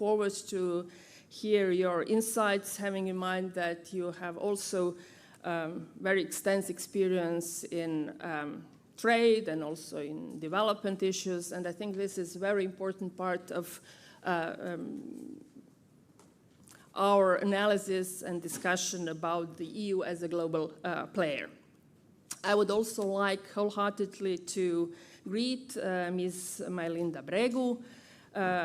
forward to hear your insights, having in mind that you have also very extensive experience in trade and also in development issues. And I think this is a very important part of our analysis and discussion about the EU as a global player. I would also like wholeheartedly to greet Ms. Majlinda Bregu,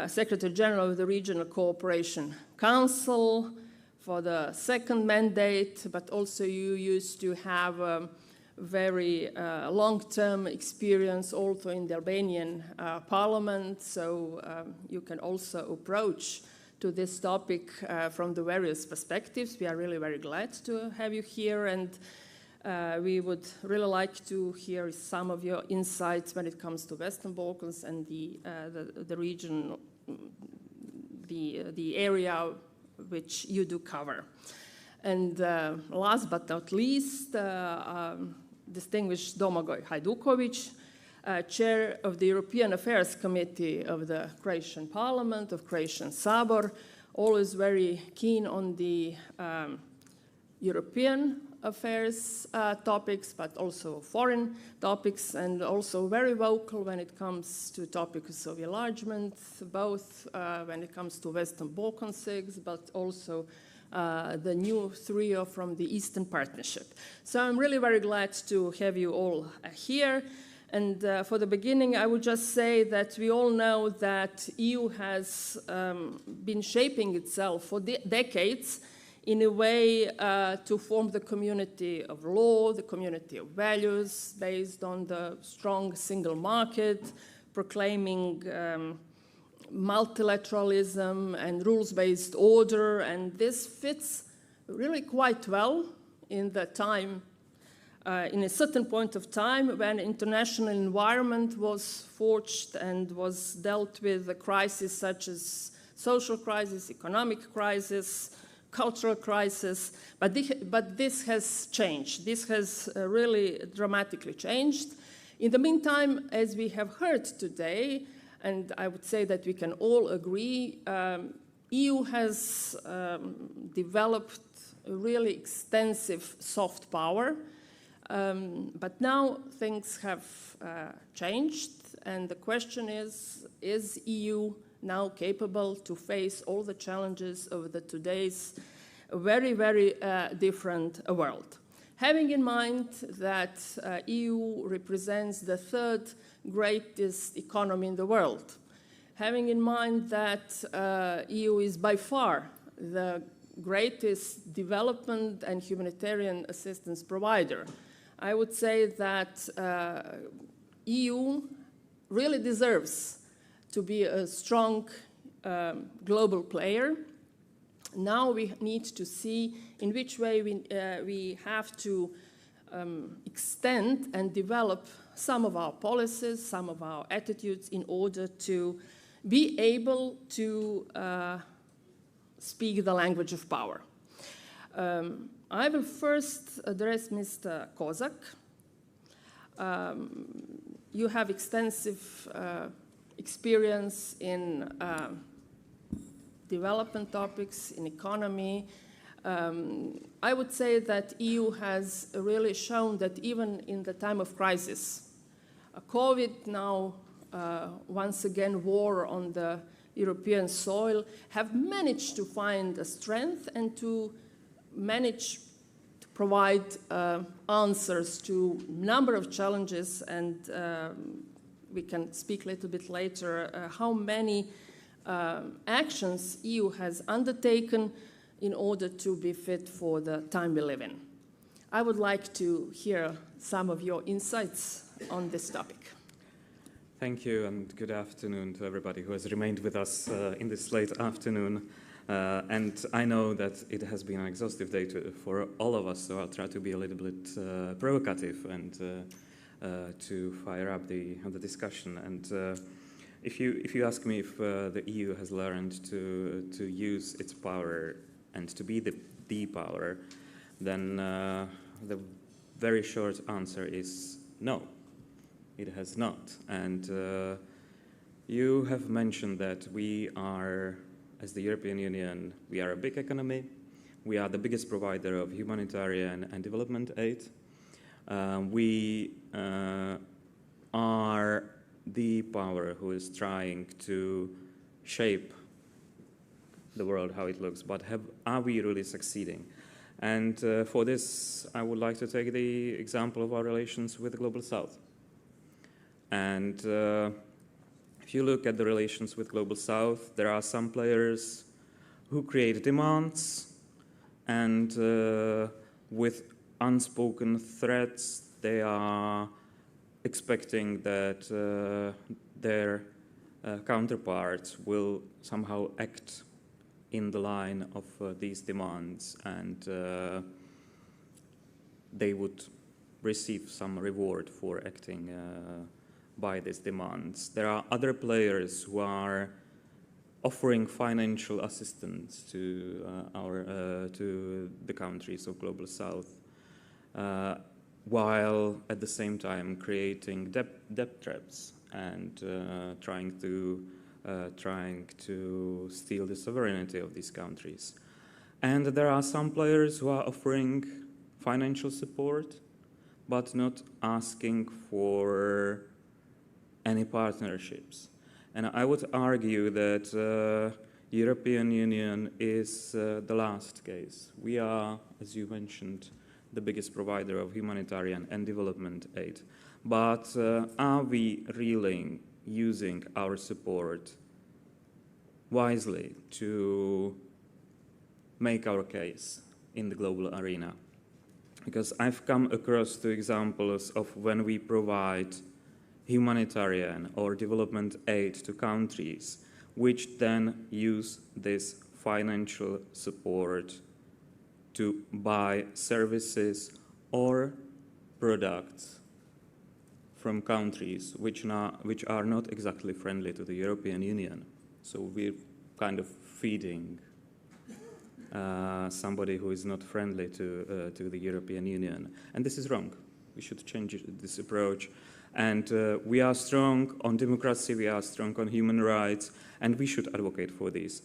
Secretary General of the Regional Cooperation Council for the second mandate, but also you used to have a very long-term experience also in the Albanian parliament, so you can also approach to this topic from the various perspectives. We are really very glad to have you here, and we would really like to hear some of your insights when it comes to Western Balkans and the region, the area which you do cover. And last but not least, distinguished Domagoj Hajdukovic, Chair of the European Affairs Committee of the Croatian Parliament, of Croatian Sabor, always very keen on the European affairs topics, but also foreign topics, and also very vocal when it comes to topics of enlargement, both when it comes to Western Balkan SIGs, but also the new trio from the Eastern Partnership. So I'm really very glad to have you all here. And for the beginning, I would just say that we all know that EU has been shaping itself for decades in a way to form the community of law, the community of values based on the strong single market, proclaiming multilateralism and rules-based order, and this fits really quite well in the time, in a certain point of time when international environment was forged and was dealt with a crisis such as social crisis, economic crisis, cultural crisis, but this has changed. This has really dramatically changed. In the meantime, as we have heard today, and I would say that we can all agree, EU has developed a really extensive soft power, but now things have changed, and the question is EU now capable to face all the challenges of today's very, very different world? Having in mind that EU represents the third greatest economy in the world, having in mind that EU is by far the greatest development and humanitarian assistance provider, I would say that EU really deserves to be a strong global player. Now we need to see in which way we have to extend and develop some of our policies, some of our attitudes in order to be able to speak the language of power. I will first address Mr. Kozak. You have extensive experience in development topics, in economy. I would say that EU has really shown that even in the time of crisis, COVID now, once again, war on the European soil, have managed to find a strength and to manage to provide answers to a number of challenges, and we can speak a little bit later how many actions EU has undertaken in order to be fit for the time we live in. I would like to hear some of your insights on this topic. Thank you, and good afternoon to everybody who has remained with us in this late afternoon. And I know that it has been an exhaustive day for all of us, so I'll try to be a little bit provocative and to fire up the discussion. And if you ask me if the EU has learned to use its power and to be the power, then the very short answer is no, it has not. And you have mentioned that we are as the European Union, we are a big economy. We are the biggest provider of humanitarian and development aid. We are the power who is trying to shape the world how it looks, but are we really succeeding? And for this, I would like to take the example of our relations with the Global South. And if you look at the relations with Global South, there are some players who create demands, and with unspoken threats, they are expecting that their counterparts will somehow act in the line of these demands, and they would receive some reward for acting by these demands. There are other players who are offering financial assistance to to the countries of Global South, while at the same time creating debt traps and trying to steal the sovereignty of these countries. And there are some players who are offering financial support, but not asking for any partnerships. And I would argue that European Union is the last case. We are, as you mentioned, the biggest provider of humanitarian and development aid. But are we really using our support wisely to make our case in the global arena? Because I've come across two examples of when we provide humanitarian or development aid to countries, which then use this financial support to buy services or products from countries which are not exactly friendly to the European Union. So we're kind of feeding somebody who is not friendly to the European Union. And this is wrong. We should change this approach. And we are strong on democracy, we are strong on human rights, and we should advocate for this.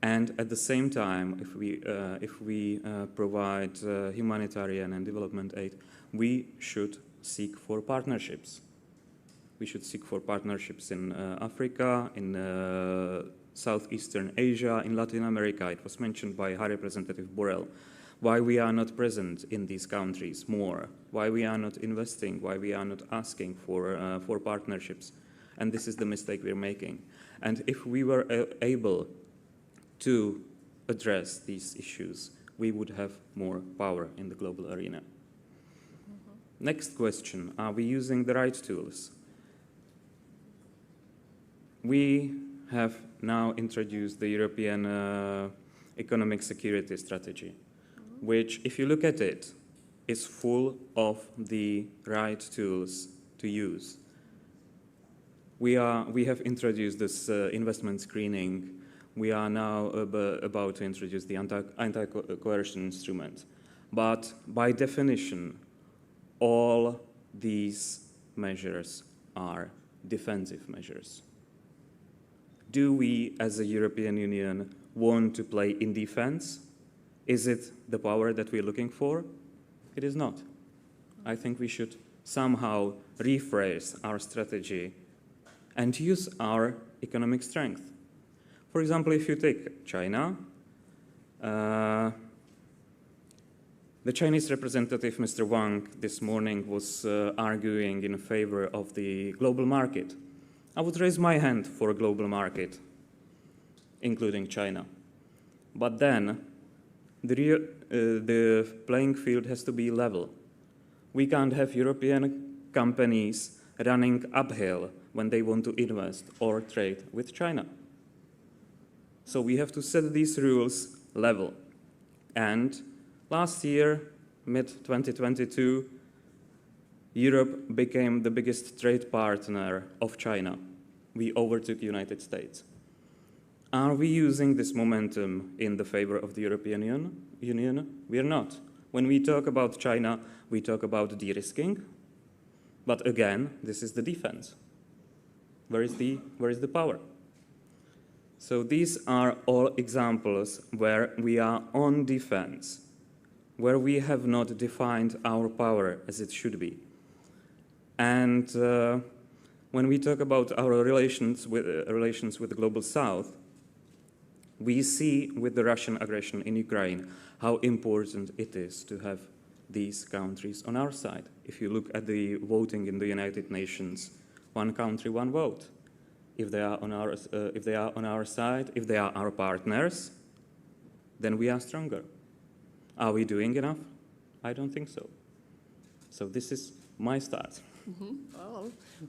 And at the same time, if we provide humanitarian and development aid, we should seek for partnerships. We should seek for partnerships in Africa, in Southeastern Asia, in Latin America. It was mentioned by High Representative Borrell. Why we are not present in these countries more, why we are not investing, why we are not asking for partnerships. And this is the mistake we're making. And if we were able to address these issues, we would have more power in the global arena. Next question, are we using the right tools? We have now introduced the European Economic Security Strategy, which, if you look at it, is full of the right tools to use. We have introduced this investment screening. We are now about to introduce the anti-coercion instrument. But by definition, all these measures are defensive measures. Do we, as a European Union, want to play in defense? Is it the power that we're looking for? It is not. I think we should somehow rephrase our strategy and use our economic strength. For example, if you take China, the Chinese representative, Mr. Wang, this morning was arguing in favor of the global market. I would raise my hand for a global market, including China. But then, the playing field has to be level. We can't have European companies running uphill when they want to invest or trade with China. So we have to set these rules level. And last year, mid-2022, Europe became the biggest trade partner of China. We overtook the United States. Are we using this momentum in the favor of the European Union? We are not. When we talk about China, we talk about de-risking. But again, this is the defense. Where is the power? So these are all examples where we are on defense, where we have not defined our power as it should be. And when we talk about our relations with the Global South, we see with the Russian aggression in Ukraine how important it is to have these countries on our side. If you look at the voting in the United Nations, one country, one vote. If they are on our side, if they are our partners, then we are stronger. Are we doing enough? I don't think so. So this is my start. Mm-hmm.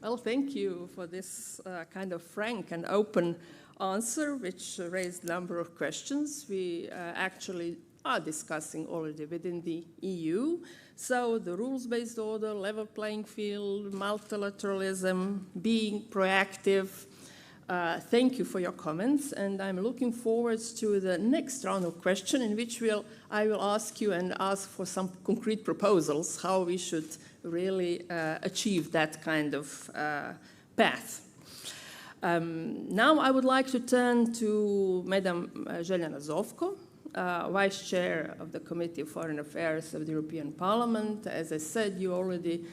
Well, thank you for this kind of frank and open answer, which raised a number of questions we actually are discussing already within the EU. So the rules-based order, level playing field, multilateralism, being proactive. Thank you for your comments, and I'm looking forward to the next round of questions in which I will ask you and ask for some concrete proposals how we should really achieve that kind of path. Now I would like to turn to Madam Željana Zovko, Vice Chair of the Committee of Foreign Affairs of the European Parliament. As I said, you already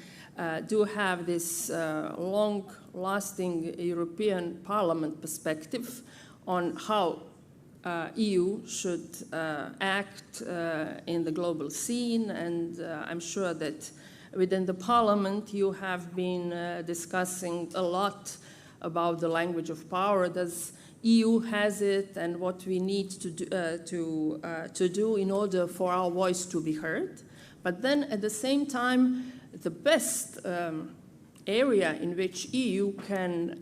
do have this long-lasting European Parliament perspective on how EU should act in the global scene, and I'm sure that within the Parliament you have been discussing a lot about the language of power. Does EU has it, and what we need to do in order for our voice to be heard? But then at the same time, the best area in which EU can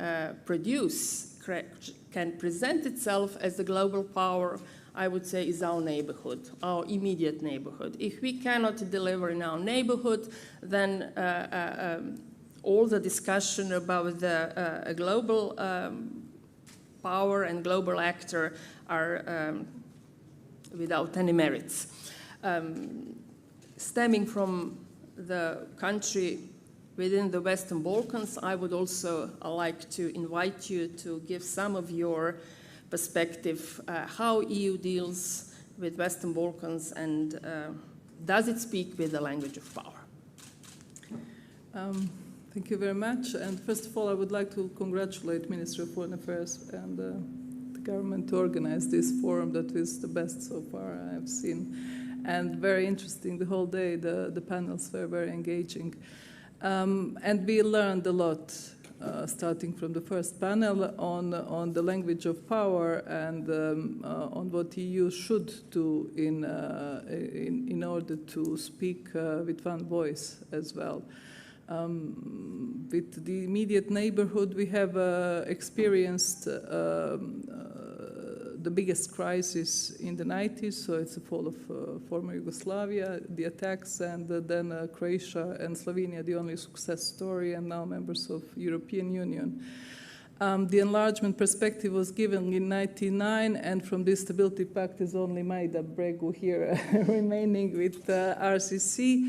can present itself as a global power, I would say, is our neighborhood, our immediate neighborhood. If we cannot deliver in our neighborhood, then all the discussion about the global power and global actor are without any merits. Stemming from the country within the Western Balkans, I would also like to invite you to give some of your perspective, how EU deals with Western Balkans, and does it speak with the language of power? Thank you very much. And first of all, I would like to congratulate Ministry of Foreign Affairs and the government to organize this forum that is the best so far I have seen. And very interesting the whole day. The panels were very engaging. And we learned a lot, starting from the first panel on the language of power and on what EU should do in order to speak with one voice as well. With the immediate neighborhood, we have experienced the biggest crisis in the 90s, so it's the fall of former Yugoslavia, the attacks, and then Croatia and Slovenia, the only success story, and now members of European Union. The enlargement perspective was given in 1999, and from this Stability Pact is only Majda Bregu here remaining with RCC.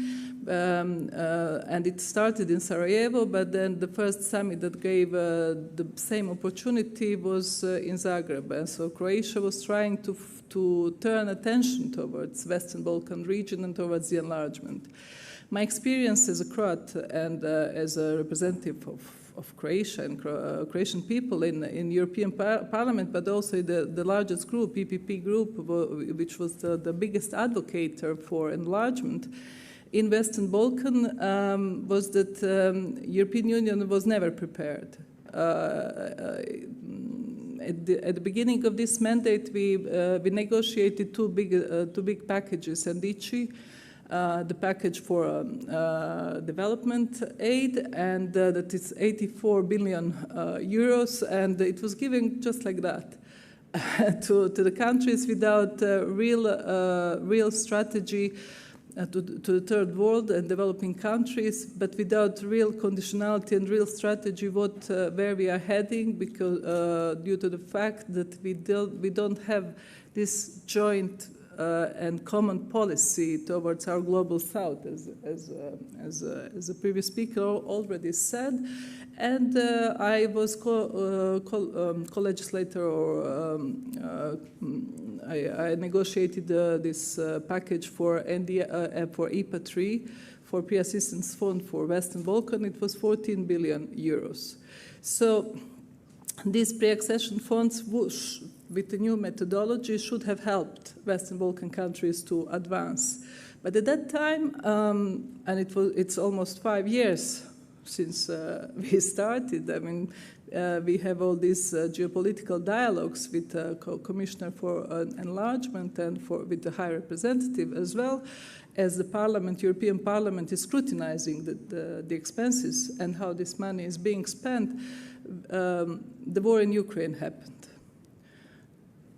And it started in Sarajevo, but then the first summit that gave the same opportunity was in Zagreb. And so Croatia was trying to turn attention towards Western Balkan region and towards the enlargement. My experience as a Croat and as a representative of Croatia and Croatian people in European Parliament, but also the largest group, EPP group, which was the biggest advocate for enlargement in Western Balkan, was that European Union was never prepared. At the beginning of this mandate, we negotiated two big packages, and the package for development aid, and that is 84 billion euros, and it was given just like that to the countries without real strategy to the third world and developing countries, but without real conditionality and real strategy where we are heading, because due to the fact that we don't have this joint and common policy towards our global south, as a previous speaker already said. And I was co-legislator, or I negotiated this package for IPA 3, for pre-assistance fund for Western Balkan. It was 14 billion euros. So these pre-accession funds, with the new methodology, should have helped Western Balkan countries to advance. But at that time, and it's almost 5 years since we started. I mean, we have all these geopolitical dialogues with the Commissioner for Enlargement and with the High Representative, as well as the Parliament, European Parliament, is scrutinizing the expenses and how this money is being spent. The war in Ukraine happened.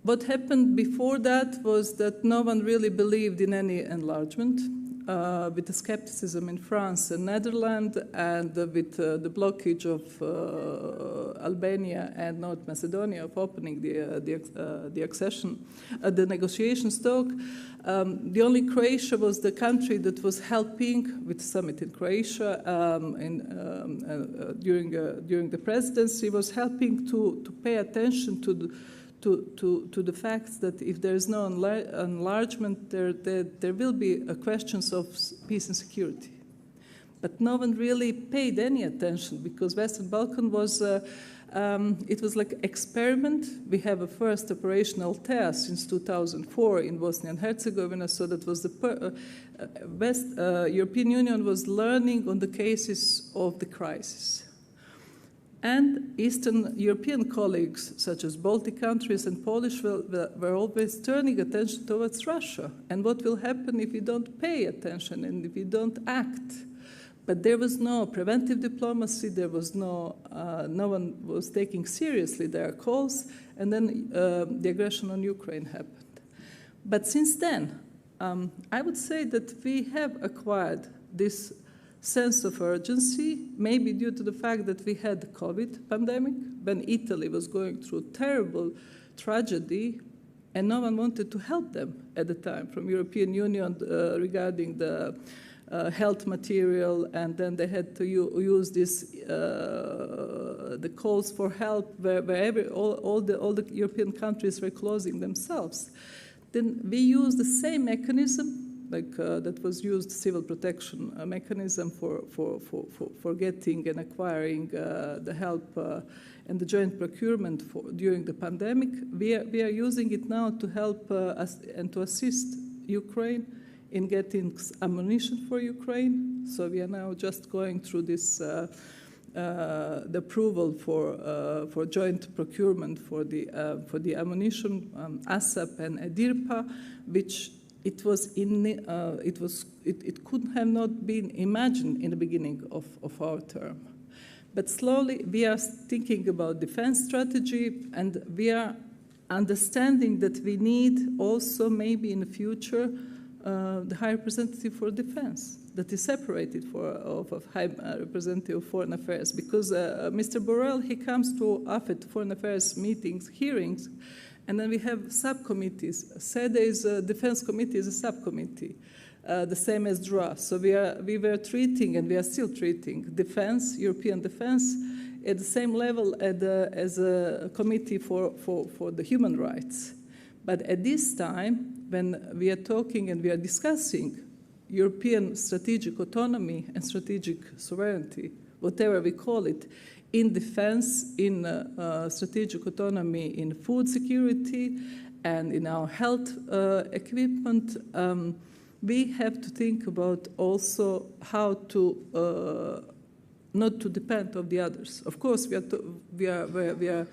What happened before that was that no one really believed in any enlargement. With the skepticism in France and Netherlands, and with the blockage of Albania and North Macedonia of opening the accession, the negotiations talk, the only Croatia was the country that was helping with the summit in Croatia during the presidency, was helping to pay attention to the fact that if there is no enlargement, there will be questions of peace and security. But no one really paid any attention, because Western Balkan was, it was like experiment. We have a first operational test since 2004 in Bosnia and Herzegovina, so that was the European Union was learning on the cases of the crisis. And Eastern European colleagues, such as Baltic countries and Polish, were always turning attention towards Russia. And what will happen if we don't pay attention and if we don't act? But there was no preventive diplomacy. There was no one was taking seriously their calls. And then the aggression on Ukraine happened. But since then, I would say that we have acquired this sense of urgency, maybe due to the fact that we had the COVID pandemic, when Italy was going through terrible tragedy, and no one wanted to help them at the time from European Union regarding the health material, and then they had to use this the calls for help where all the European countries were closing themselves. Then we used the same mechanism, like that was used, civil protection mechanism for getting and acquiring the help and the joint procurement during the pandemic. We are using it now to help us and to assist Ukraine in getting ammunition for Ukraine. So we are now just going through this the approval for joint procurement for the ammunition, ASAP and EDIRPA, which it could have not been imagined in the beginning of our term. But slowly we are thinking about defense strategy, and we are understanding that we need also maybe in the future the High Representative for Defense that is separated of High Representative of Foreign Affairs, because Mr. Borrell, he comes to AFET Foreign Affairs meetings, hearings, and then we have subcommittees. SEDE is a defense committee, is a subcommittee, the same as DRA. So we were treating, and we are still treating, defense, European defense, at the same level as a committee for the human rights. But at this time, when we are talking and we are discussing European strategic autonomy and strategic sovereignty, whatever we call it, in defense, in strategic autonomy, in food security, and in our health equipment, we have to think about also how to not to depend on the others. Of course, we are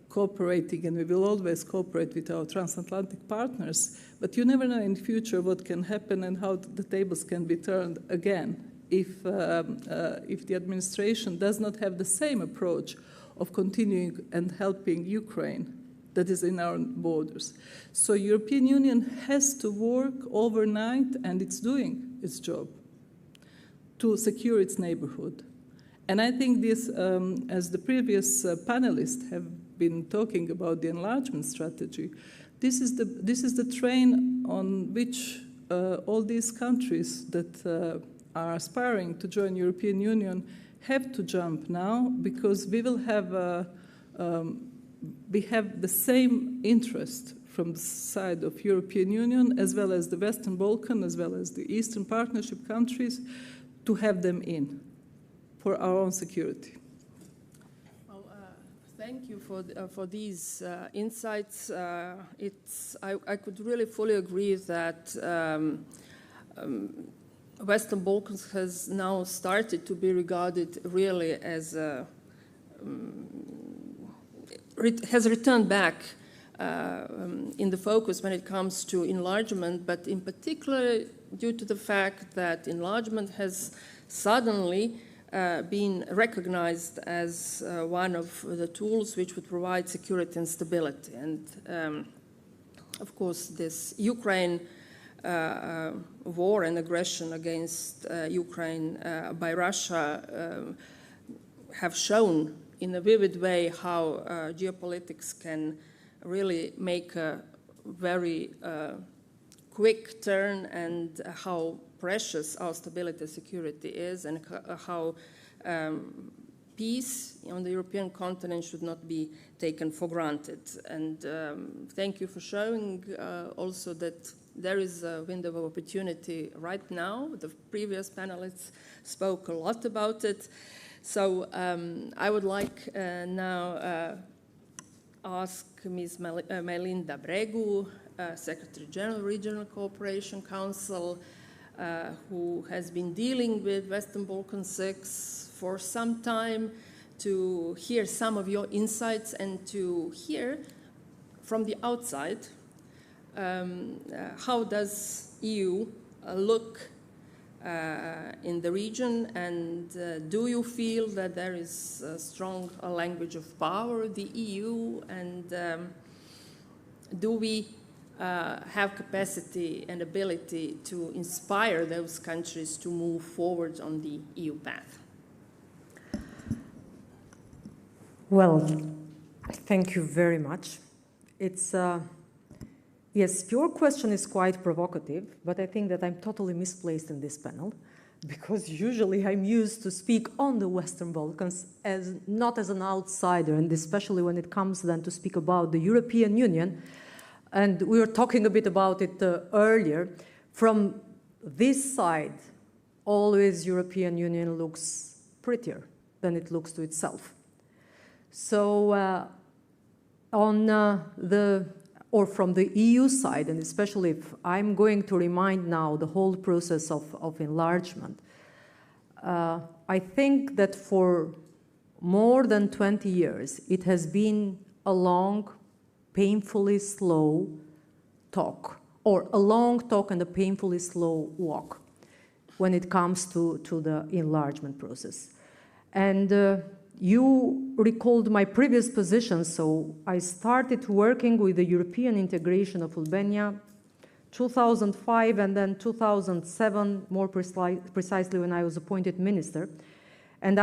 cooperating, and we will always cooperate with our transatlantic partners, but you never know in the future what can happen and how the tables can be turned again if the administration does not have the same approach of continuing and helping Ukraine that is in our borders. So European Union has to work overnight, and it's doing its job to secure its neighborhood. And I think this, as the previous panelists have been talking about the enlargement strategy, this is the train on which all these countries that are aspiring to join European Union have to jump now, because we will have the same interest from the side of European Union, as well as the Western Balkan, as well as the Eastern Partnership countries, to have them in for our own security. Well, thank you for these insights. I could really fully agree that Western Balkans has now started to be regarded really as has returned back in the focus when it comes to enlargement, but in particular due to the fact that enlargement has suddenly been recognized as one of the tools which would provide security and stability. And of course, this Ukraine war and aggression against Ukraine by Russia have shown in a vivid way how geopolitics can really make a very quick turn, and how precious our stability and security is, and how peace on the European continent should not be taken for granted. And thank you for showing also that there is a window of opportunity right now. The previous panelists spoke a lot about it. So I would like now ask Ms. Melinda Bregu, Secretary General, Regional Cooperation Council, who has been dealing with Western Balkan 6 for some time, to hear some of your insights and to hear from the outside how does EU look in the region, and do you feel that there is a strong language of power, the EU, and do we have capacity and ability to inspire those countries to move forward on the EU path? Well, thank you very much. It's yes, your question is quite provocative, but I think that I'm totally misplaced in this panel, because usually I'm used to speak on the Western Balkans as not as an outsider, and especially when it comes then to speak about the European Union. And we were talking a bit about it earlier. From this side, always European Union looks prettier than it looks to itself. So from the EU side, and especially if I'm going to remind now the whole process of enlargement, I think that for more than 20 years, it has been a long, painfully slow talk, or a long talk and a painfully slow walk when it comes to the enlargement process. And you recalled my previous position, so I started working with the European integration of Albania 2005, and then 2007, more precisely when I was appointed minister. And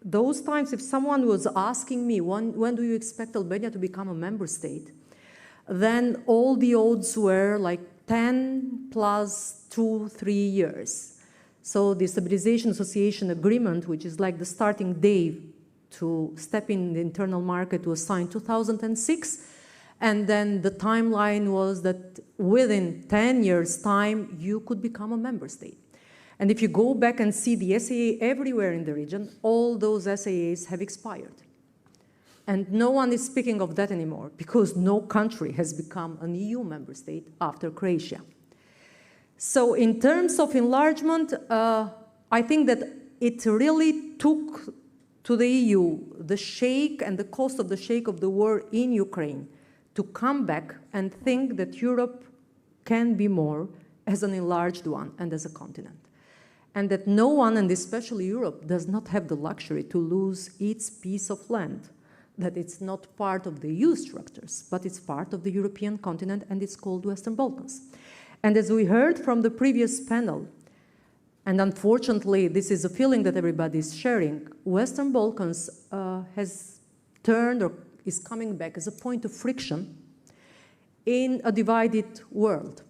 those times, if someone was asking me, when do you expect Albania to become a member state, then all the odds were like 10 plus 2-3 years. So the Stabilization Association Agreement, which is like the starting day to step in the internal market, was signed 2006. And then the timeline was that within 10 years' time, you could become a member state. And if you go back and see the SAA everywhere in the region, all those SAAs have expired. And no one is speaking of that anymore, because no country has become an EU member state after Croatia. So in terms of enlargement, I think that it really took to the EU the shake and the cost of the shake of the war in Ukraine to come back and think that Europe can be more as an enlarged one and as a continent. And that no one, and especially Europe, does not have the luxury to lose its piece of land, that it's not part of the EU structures, but it's part of the European continent, and it's called Western Balkans. And as we heard from the previous panel, and unfortunately this is a feeling that everybody is sharing, Western Balkans has turned, or is coming back as a point of friction in a divided world.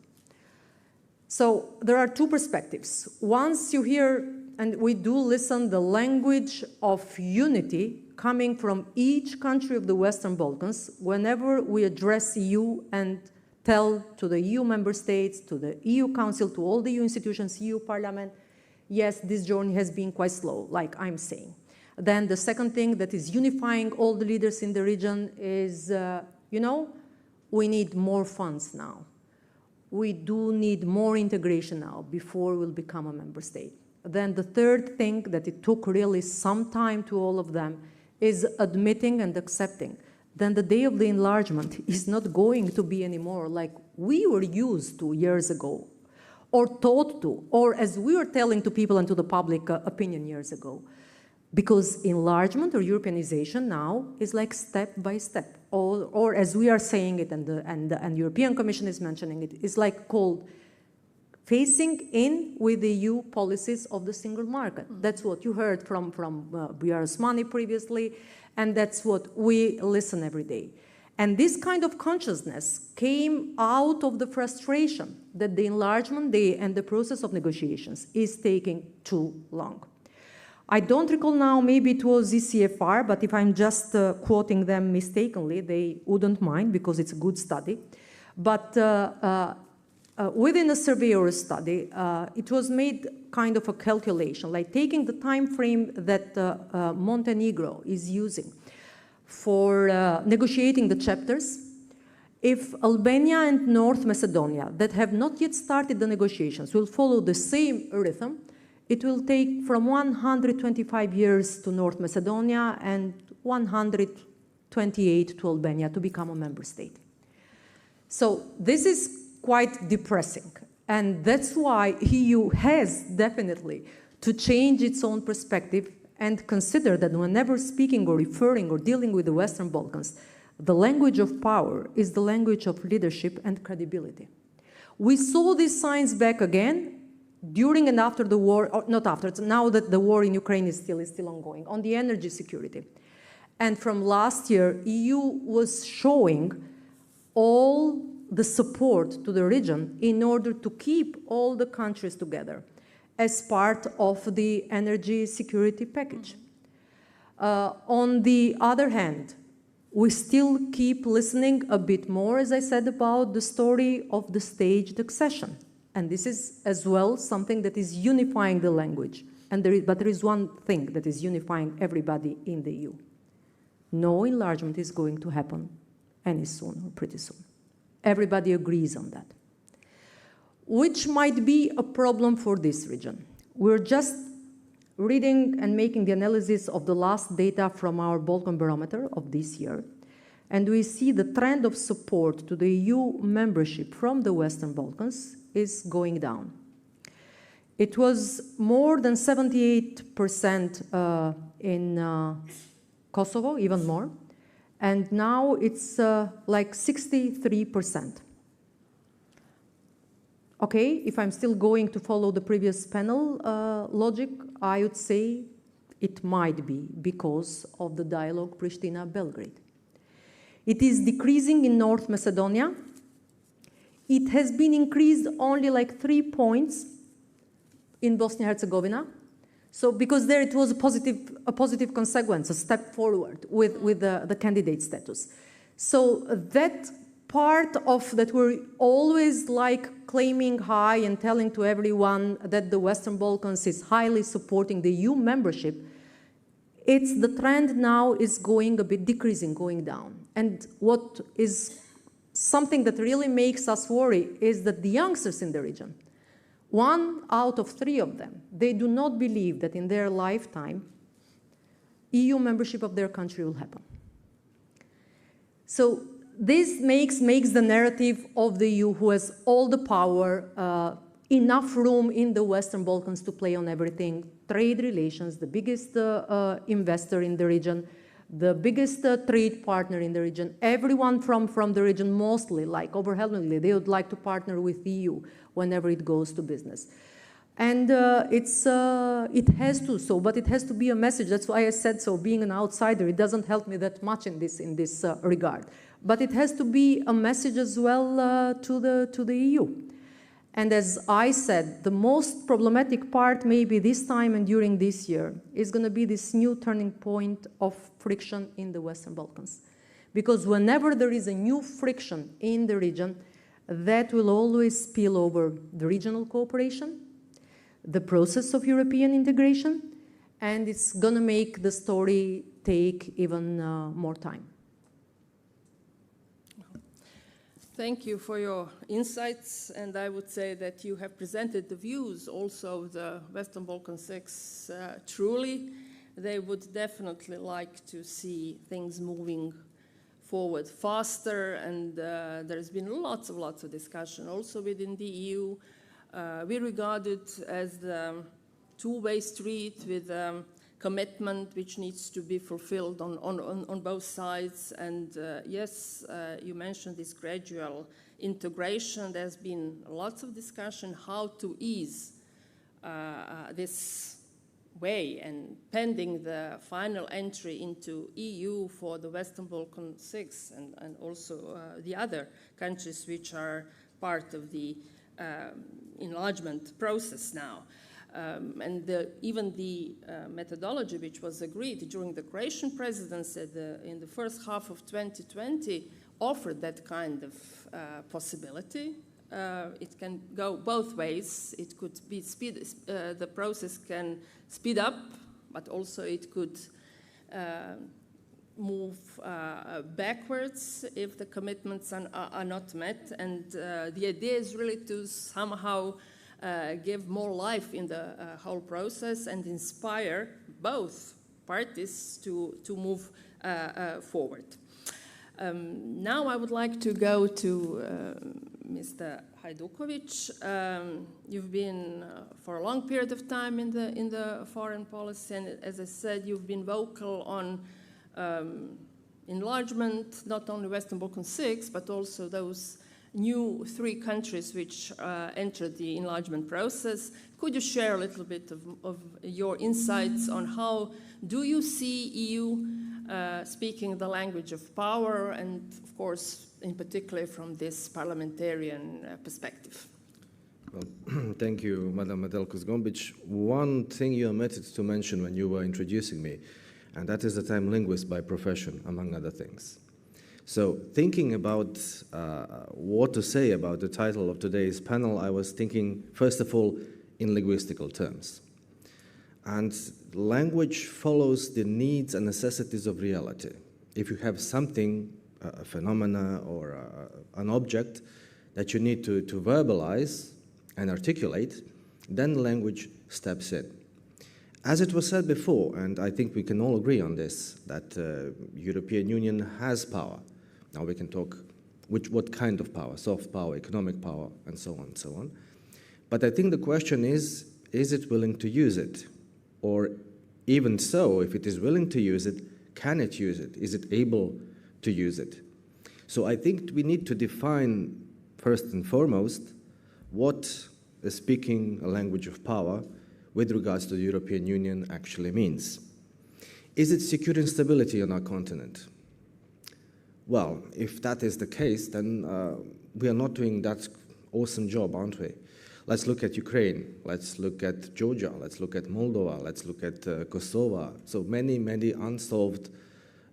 So there are two perspectives. Once you hear, and we do listen, the language of unity coming from each country of the Western Balkans, whenever we address EU and tell to the EU member states, to the EU Council, to all the EU institutions, EU Parliament, yes, this journey has been quite slow, like I'm saying. Then the second thing that is unifying all the leaders in the region is, you know, we need more funds now. We do need more integration now before we'll become a member state. Then the third thing that it took really some time to all of them is admitting and accepting. Then the day of the enlargement is not going to be anymore like we were used to years ago, or taught to, or as we were telling to people and to the public opinion years ago. Because enlargement or Europeanization now is like step by step, or as we are saying it, and the European Commission is mentioning it, is like called facing in with the EU policies of the single market. That's what you heard from Bujar Osmani previously, and that's what we listen every day. And this kind of consciousness came out of the frustration that the enlargement and the process of negotiations is taking too long. I don't recall now, maybe it was ECFR, but if I'm just quoting them mistakenly, they wouldn't mind because it's a good study. But within a survey or a study, it was made kind of a calculation, like taking the time frame that Montenegro is using for negotiating the chapters. If Albania and North Macedonia, that have not yet started the negotiations, will follow the same rhythm, it will take from 125 years to North Macedonia and 128 to Albania to become a member state. So this is quite depressing. And that's why EU has definitely to change its own perspective and consider that whenever speaking or referring or dealing with the Western Balkans, the language of power is the language of leadership and credibility. We saw these signs back again during and after the war, or not after, it's now that the war in Ukraine is still ongoing, on the energy security. And from last year, EU was showing all the support to the region in order to keep all the countries together as part of the energy security package. On the other hand, we still keep listening a bit more, as I said, about the story of the staged accession. And this is as well something that is unifying the language. But there is one thing that is unifying everybody in the EU. No enlargement is going to happen any soon or pretty soon. Everybody agrees on that, which might be a problem for this region. We're just reading and making the analysis of the last data from our Balkan Barometer of this year, and we see the trend of support to the EU membership from the Western Balkans is going down. It was more than 78% in Kosovo, even more, and now it's like 63%. Okay, if I'm still going to follow the previous panel logic, I would say it might be because of the dialogue Pristina-Belgrade. It is decreasing in North Macedonia. It has been increased only like 3 points in Bosnia-Herzegovina. So because there it was a positive consequence, a step forward with the candidate status. So that part of that we're always like claiming high and telling to everyone that the Western Balkans is highly supporting the EU membership, it's the trend now is going a bit decreasing, going down. And what is something that really makes us worry is that the youngsters in the region, 1 out of 3 of them, they do not believe that in their lifetime, EU membership of their country will happen. So this makes the narrative of the EU, who has all the power, enough room in the Western Balkans to play on everything, trade relations, the biggest investor in the region, the biggest trade partner in the region, everyone from the region mostly, like overwhelmingly, they would like to partner with the EU whenever it goes to business. And it has to, but it has to be a message. That's why I said so, being an outsider, it doesn't help me that much in this regard. But it has to be a message as well to the EU. And as I said, the most problematic part maybe this time and during this year is going to be this new turning point of friction in the Western Balkans. Because whenever there is a new friction in the region, that will always spill over the regional cooperation, the process of European integration, and it's going to make the story take even more time. Thank you for your insights, and I would say that you have presented the views also of the Western Balkan Six truly. They would definitely like to see things moving forward faster, and there's been lots of discussion also within the EU. We regard it as the two-way street with commitment which needs to be fulfilled on both sides. And yes, you mentioned this gradual integration. There's been lots of discussion how to ease this way, and pending the final entry into EU for the Western Balkan Six and also the other countries which are part of the enlargement process now. And even the methodology which was agreed during the Croatian presidency in the first half of 2020 offered that kind of possibility. It can go both ways. It could be the process can speed up, but also it could move backwards if the commitments are not met. And the idea is really to somehow give more life in the whole process and inspire both parties to move forward. Now I would like to go to Mr. Hajdukovic. You've been for a long period of time in the foreign policy, and as I said, you've been vocal on enlargement, not only Western Balkan Six, but also those new 3 countries which entered the enlargement process. Could you share a little bit of your insights on how do you see EU speaking the language of power, and of course, in particular from this parliamentarian perspective? Well, thank you, Madam Metelko-Zgombic. One thing you omitted to mention when you were introducing me, and that is that I'm linguist by profession, among other things. So thinking about what to say about the title of today's panel, I was thinking, first of all, in linguistical terms. And language follows the needs and necessities of reality. If you have something, a phenomena or an object that you need to verbalize and articulate, then language steps in. As it was said before, and I think we can all agree on this, that European Union has power. Now we can talk what kind of power, soft power, economic power, and so on and so on. But I think the question is it willing to use it? Or even so, if it is willing to use it, can it use it? Is it able to use it? So I think we need to define, first and foremost, what speaking a language of power with regards to the European Union actually means. Is it securing stability on our continent? Well, if that is the case, then we are not doing that awesome job, aren't we? Let's look at Ukraine, let's look at Georgia, let's look at Moldova, let's look at Kosovo. So many unsolved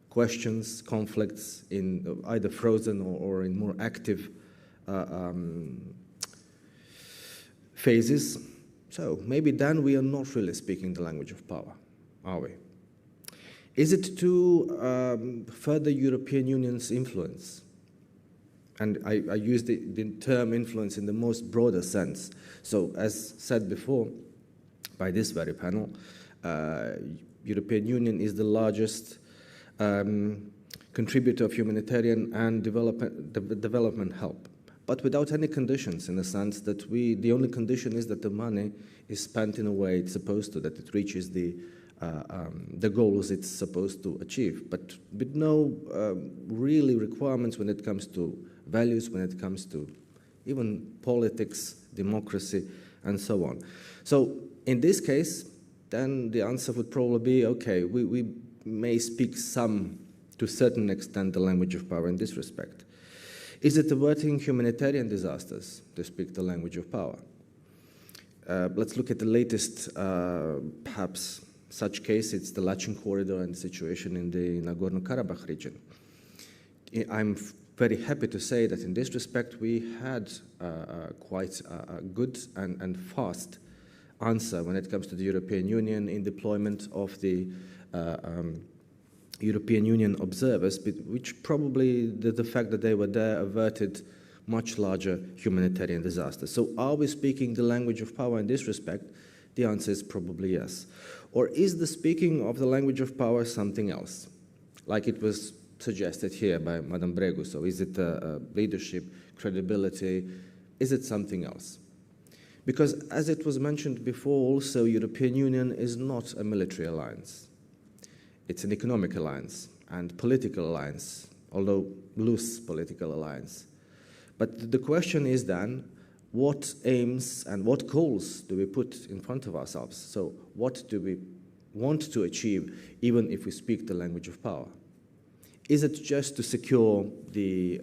questions, conflicts in either frozen or in more active phases. So maybe then we are not really speaking the language of power, are we? Is it to further European Union's influence? And I use the term influence in the most broader sense. So as said before by this very panel, European Union is the largest contributor of humanitarian and development help, but without any conditions, in the sense that the only condition is that the money is spent in a way it's supposed to, that it reaches the goals it's supposed to achieve, but with no really requirements when it comes to values, when it comes to even politics, democracy, and so on. So in this case, then the answer would probably be, okay, we may speak to a certain extent, the language of power in this respect. Is it averting humanitarian disasters, to speak the language of power? Let's look at the latest, perhaps, such case. It's the Lachin corridor and the situation in the Nagorno-Karabakh region. I'm very happy to say that in this respect we had quite a good and fast answer when it comes to the European Union in deployment of the European Union observers, which probably the fact that they were there averted much larger humanitarian disasters. So are we speaking the language of power in this respect? The answer is probably yes. Or is the speaking of the language of power something else, like it was suggested here by Madame Bregu? So is it leadership, credibility? Is it something else? Because as it was mentioned before also, European Union is not a military alliance. It's an economic alliance and political alliance, although loose political alliance. But the question is then, what aims and what goals do we put in front of ourselves? So what do we want to achieve, even if we speak the language of power? Is it just to secure the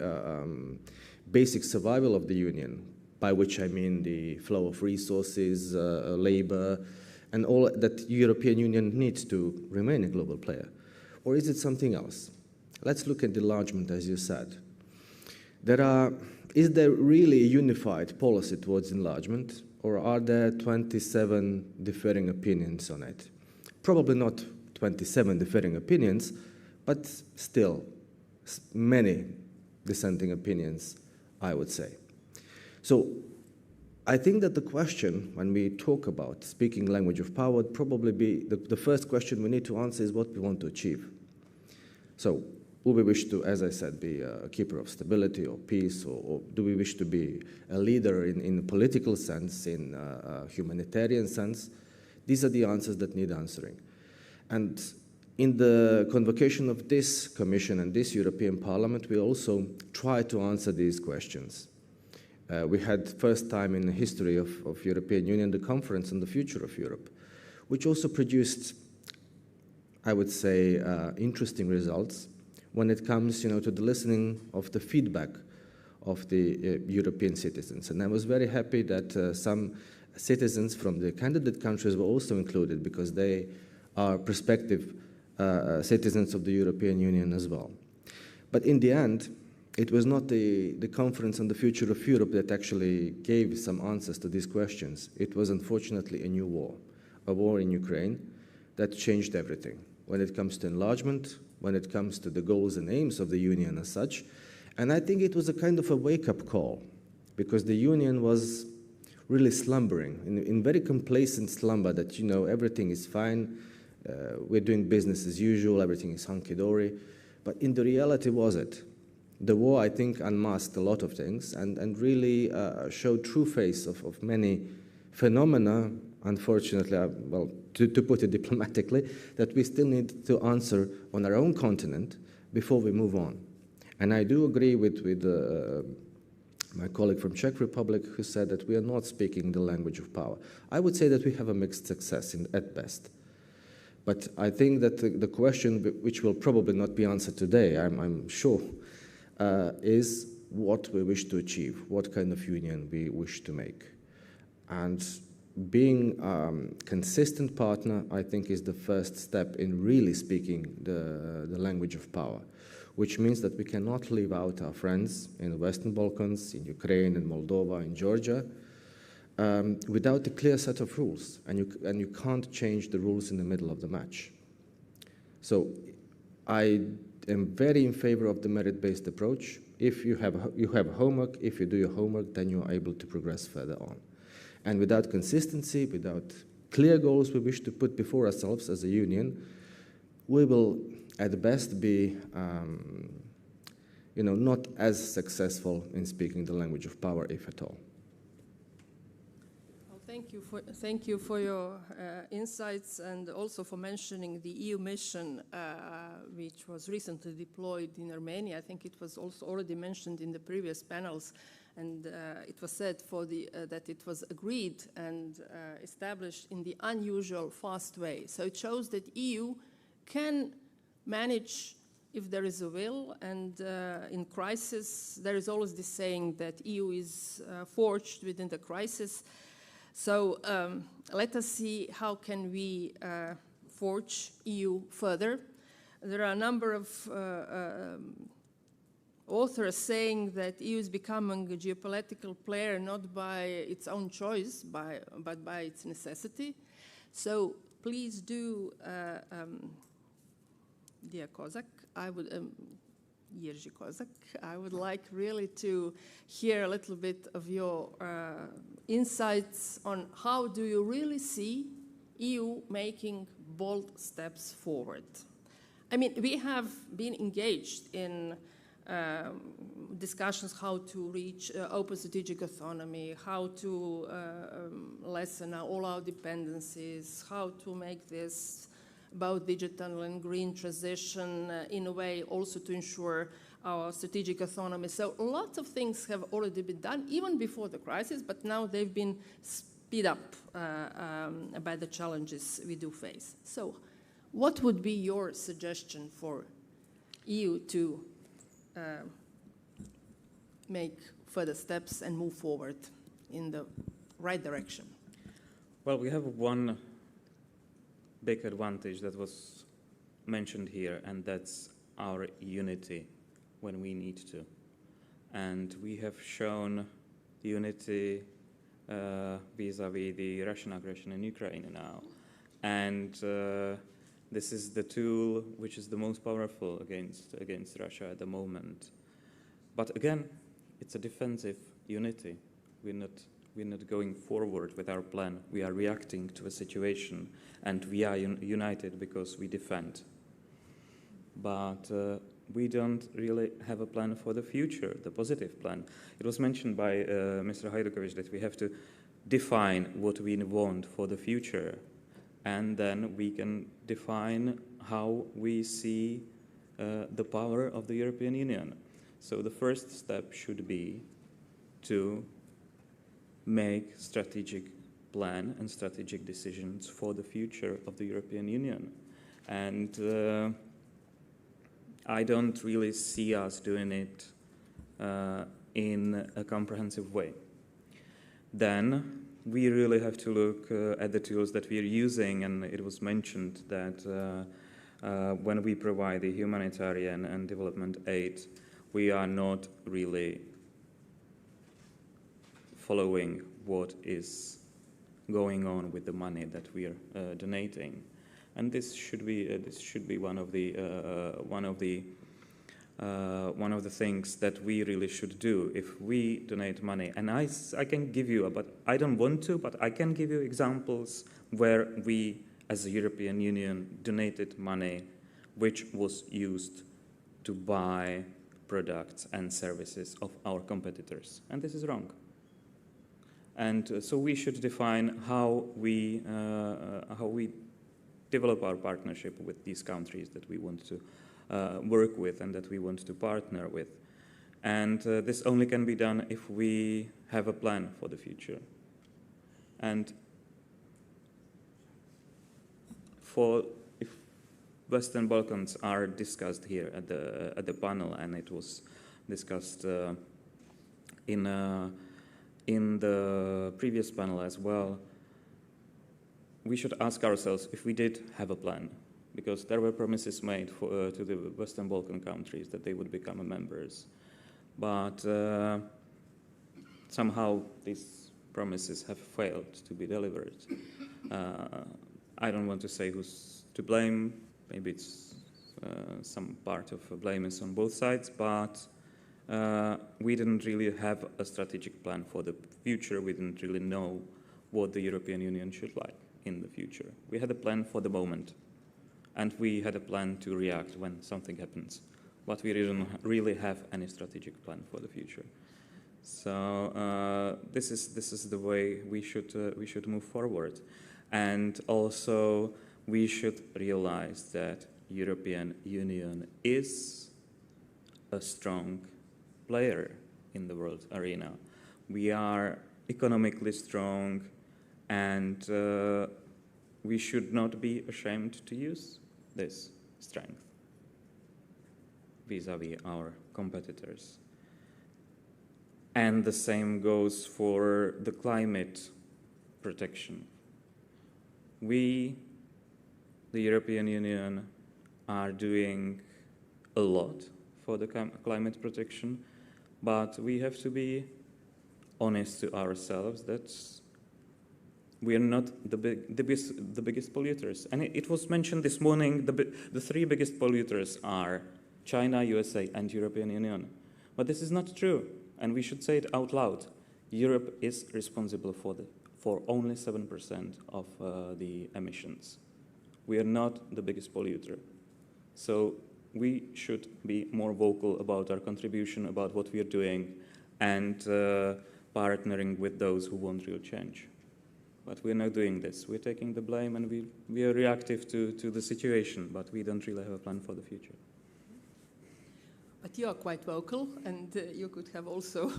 basic survival of the Union, by which I mean the flow of resources, labor, and all that the European Union needs to remain a global player? Or is it something else? Let's look at enlargement, as you said. Is there really a unified policy towards enlargement, or are there 27 differing opinions on it? Probably not 27 differing opinions, but still many dissenting opinions, I would say. So I think that the question, when we talk about speaking language of power, would probably be the first question we need to answer is what we want to achieve. So do we wish to, as I said, be a keeper of stability or peace, or do we wish to be a leader in a political sense, in a humanitarian sense? These are the answers that need answering. And in the convocation of this Commission and this European Parliament, we also try to answer these questions. We had first time in the history of European Union the conference on the future of Europe, which also produced, I would say, interesting results when it comes, to the listening of the feedback of the European citizens. And I was very happy that some citizens from the candidate countries were also included, because they are prospective citizens of the European Union as well. But in the end, it was not the conference on the future of Europe that actually gave some answers to these questions. It was unfortunately a new war, a war in Ukraine that changed everything when it comes to enlargement, when it comes to the goals and aims of the Union as such. And I think it was a kind of a wake-up call, because the Union was really slumbering, in very complacent slumber that, everything is fine, we're doing business as usual, everything is hunky-dory. But in the reality, was it? The war, I think, unmasked a lot of things and really showed true face of many phenomena, unfortunately, well, to put it diplomatically, that we still need to answer on our own continent before we move on. And I do agree with my colleague from Czech Republic who said that we are not speaking the language of power. I would say that we have a mixed success at best. But I think that the question, which will probably not be answered today, I'm sure, is what we wish to achieve, what kind of union we wish to make. And being a consistent partner, I think, is the first step in really speaking the language of power, which means that we cannot leave out our friends in the Western Balkans, in Ukraine, in Moldova, in Georgia, without a clear set of rules. And you can't change the rules in the middle of the match. So I am very in favor of the merit-based approach. If you have homework, if you do your homework, then you are able to progress further on. And without consistency, without clear goals we wish to put before ourselves as a union, we will at best be not as successful in speaking the language of power, if at all. Well, thank you for your insights, and also for mentioning the EU mission, which was recently deployed in Armenia. I think it was also already mentioned in the previous panels. And it was said that it was agreed and established in the unusual fast way. So it shows that EU can manage if there is a will, and in crisis, there is always this saying that EU is forged within the crisis. So let us see how can we forge EU further. There are a number of authors saying that EU is becoming a geopolitical player not by its own choice, but by its necessity. So please do, dear Kozak, Jerzy Kozak, I would like really to hear a little bit of your insights on how do you really see EU making bold steps forward. I mean, we have been engaged in discussions how to reach open strategic autonomy, how to lessen all our dependencies, how to make this about digital and green transition in a way also to ensure our strategic autonomy. So lots of things have already been done, even before the crisis, but now they've been speed up by the challenges we do face. So what would be your suggestion for EU to make further steps and move forward in the right direction? Well, we have one big advantage that was mentioned here, and that's our unity when we need to. And we have shown unity vis-a-vis the Russian aggression in Ukraine now. And this is the tool which is the most powerful against Russia at the moment. But again, it's a defensive unity. We're not going forward with our plan. We are reacting to a situation, and we are united because we defend. But we don't really have a plan for the future, the positive plan. It was mentioned by Mr. Hajdukovic that we have to define what we want for the future, and then we can define how we see the power of the European Union. So the first step should be to make strategic plan and strategic decisions for the future of the European Union. And I don't really see us doing it in a comprehensive way. Then we really have to look at the tools that we are using, and it was mentioned that when we provide the humanitarian and development aid, we are not really following what is going on with the money that we are donating, and this should be one of the things that we really should do if we donate money. And I can give you, but I don't want to, but I can give you examples where we, as a European Union, donated money which was used to buy products and services of our competitors, and this is wrong. And so we should define how we develop our partnership with these countries that we want to work with and that we want to partner with. And this only can be done if we have a plan for the future. And if Western Balkans are discussed here at the panel, and it was discussed in the previous panel as well, we should ask ourselves if we did have a plan, because there were promises made to the Western Balkan countries that they would become members. But somehow these promises have failed to be delivered. I don't want to say who's to blame. Maybe it's some part of blame is on both sides, but we didn't really have a strategic plan for the future. We didn't really know what the European Union should like in the future. We had a plan for the moment, and we had a plan to react when something happens, but we didn't really have any strategic plan for the future. So this is the way we should move forward, and also we should realize that European Union is a strong player in the world arena. We are economically strong, and we should not be ashamed to use this strength. vis-à-vis our competitors. And the same goes for the climate protection. We, the European Union, are doing a lot for the climate protection, but we have to be honest to ourselves that we are not the biggest polluters. And it was mentioned this morning, the three biggest polluters are China, USA, and European Union. But this is not true, and we should say it out loud. Europe is responsible for only 7% of the emissions. We are not the biggest polluter. So we should be more vocal about our contribution, about what we are doing, and partnering with those who want real change. But we're not doing this. We're taking the blame, and we are reactive to the situation, but we don't really have a plan for the future. But you are quite vocal, and you could have also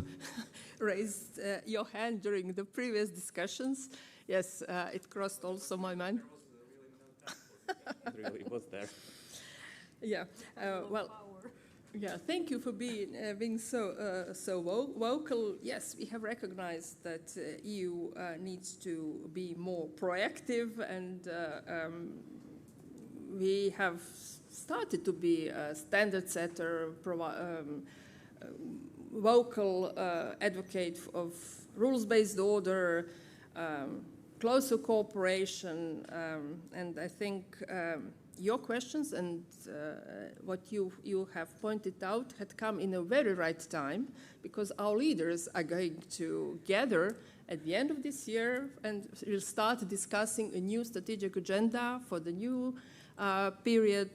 raised your hand during the previous discussions. Yes, it crossed also my mind. It really was there. Yeah, well, yeah, thank you for being so vocal. Yes, we have recognized that EU needs to be more proactive, and we have started to be a standard setter, vocal advocate of rules-based order, closer cooperation, and I think your questions and what you have pointed out had come in a very right time, because our leaders are going to gather at the end of this year and will start discussing a new strategic agenda for the new period,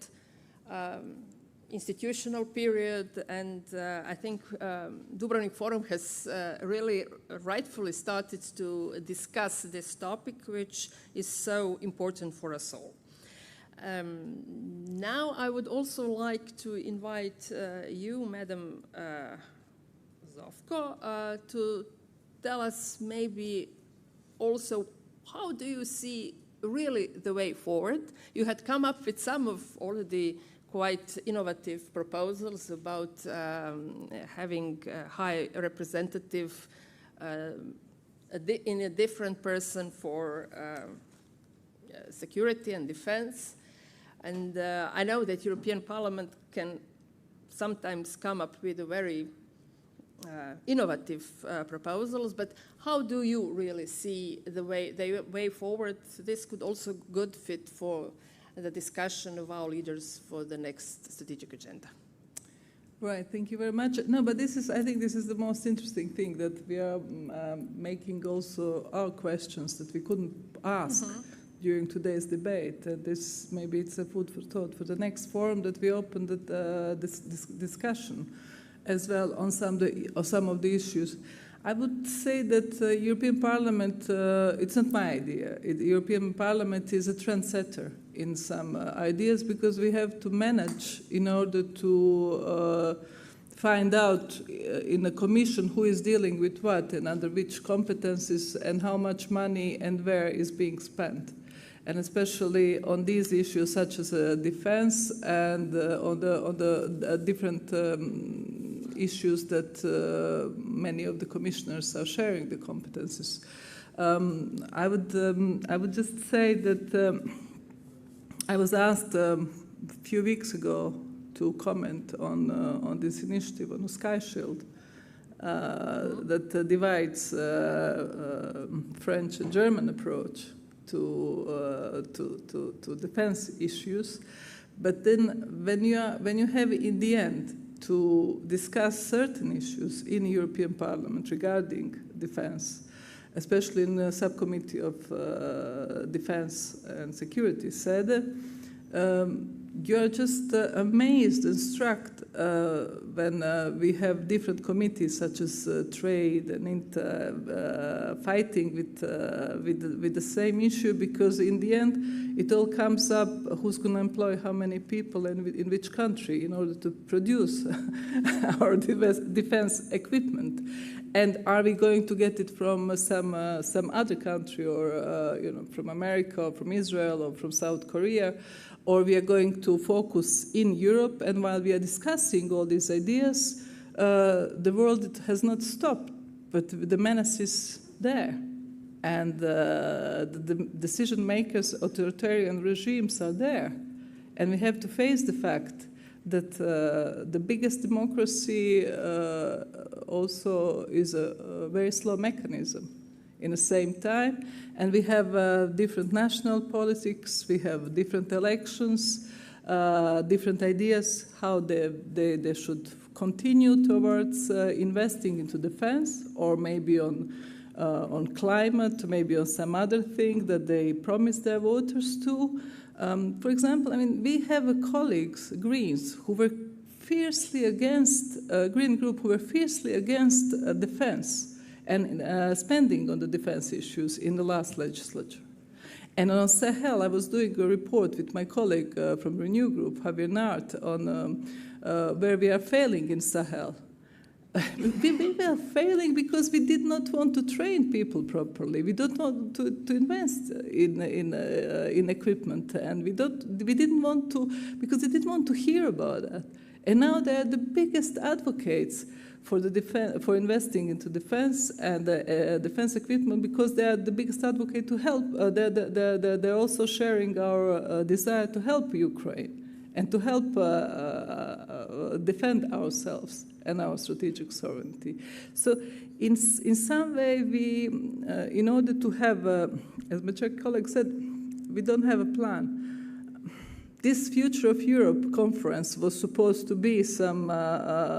institutional period, and I think Dubrovnik Forum has really rightfully started to discuss this topic, which is so important for us all. Now I would also like to invite you, Madam Zovko, to tell us maybe also how do you see really the way forward. You had come up with some of already quite innovative proposals about having a high representative in a different person for security and defense. And I know that European Parliament can sometimes come up with a very innovative proposals, but how do you really see the way forward? This could also good fit for the discussion of our leaders for the next strategic agenda. Right, thank you very much. No, but I think this is the most interesting thing, that we are making also our questions that we couldn't ask during today's debate. This maybe it's a food for thought for the next forum, that we open this discussion as well on some of the issues. I would say that European Parliament, it's not my idea. The European Parliament is a trendsetter in some ideas, because we have to manage in order to find out in a commission who is dealing with what and under which competencies and how much money and where is being spent. And especially on these issues such as defense and on the different issues that many of the commissioners are sharing the competences. I would just say that I was asked a few weeks ago to comment on this initiative on the Sky Shield that divides French and German approach to defense issues. But then when you have in the end to discuss certain issues in European Parliament regarding defense, especially in the subcommittee of defense and security, said, you're just amazed and struck when we have different committees such as trade and fighting with the same issue, because in the end it all comes up who's going to employ how many people and in which country in order to produce our defense equipment. And are we going to get it from some other country, or from America, or from Israel, or from South Korea, or we are going to focus in Europe? And while we are discussing all these ideas, the world has not stopped, but the menace is there, and the decision makers, authoritarian regimes are there, and we have to face the fact that the biggest democracy also is a very slow mechanism in the same time. And we have different national politics, we have different elections, different ideas how they should continue towards investing into defense, or maybe on climate, maybe on some other thing that they promise their voters to. For example, I mean, we have colleagues, Greens, who were fiercely against, Green group, who were fiercely against defense and spending on the defense issues in the last legislature. And on Sahel, I was doing a report with my colleague from Renew Group, Javier Nart, on where we are failing in Sahel. We were failing because we did not want to train people properly. We don't want to invest in equipment, and we didn't want to, because we didn't want to hear about that. And now they are the biggest advocates for for investing into defense and defense equipment, because they are the biggest advocate to help. They're also sharing our desire to help Ukraine and to help defend ourselves and our strategic sovereignty. So in some way, we, in order to have, as my Czech colleague said, we don't have a plan. This Future of Europe conference was supposed to be some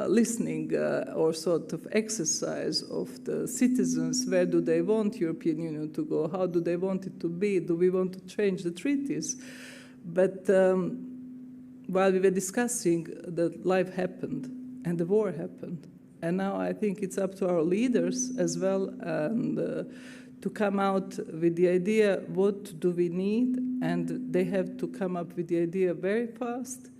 listening or sort of exercise of the citizens. Where do they want European Union to go? How do they want it to be? Do we want to change the treaties? But while we were discussing, that life happened and the war happened. And now I think it's up to our leaders as well, and to come out with the idea, what do we need? And they have to come up with the idea very fast,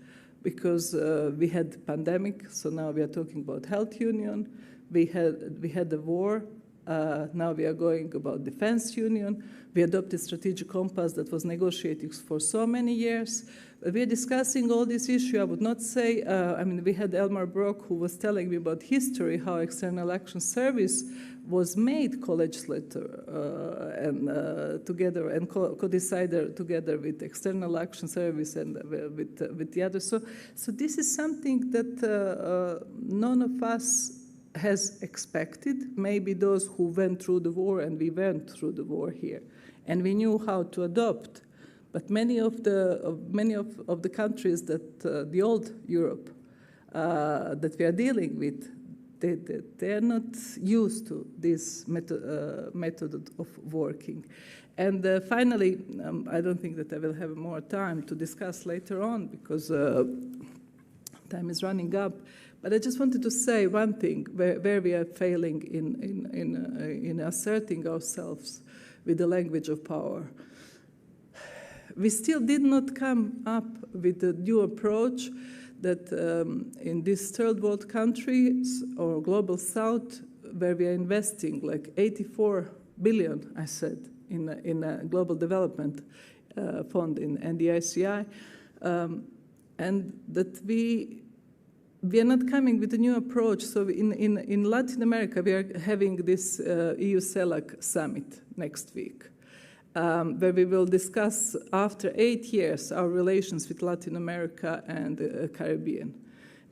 because we had pandemic, so now we are talking about health union. We had the war. Now we are going about defense union. We adopted strategic compass that was negotiated for so many years. We are discussing all these issues. I would not say, I mean, we had Elmar Brok, who was telling me about history, how External Action Service was made co-legislator and together, and co-decider together with External Action Service and with the others. So this is something that none of us has expected. Maybe those who went through the war, and we went through the war here, and we knew how to adopt. But many of the countries that the old Europe that we are dealing with, they are not used to this method of working. And finally, I don't think that I will have more time to discuss later on, because time is running up. But I just wanted to say one thing where we are failing in asserting ourselves with the language of power. We still did not come up with a new approach that in these third world countries or global south, where we are investing like 84 billion, I said, in a global development fund in NDICI, and that we are not coming with a new approach. So in Latin America, we are having this EU-CELAC summit next week, where we will discuss, after 8 years, our relations with Latin America and the Caribbean.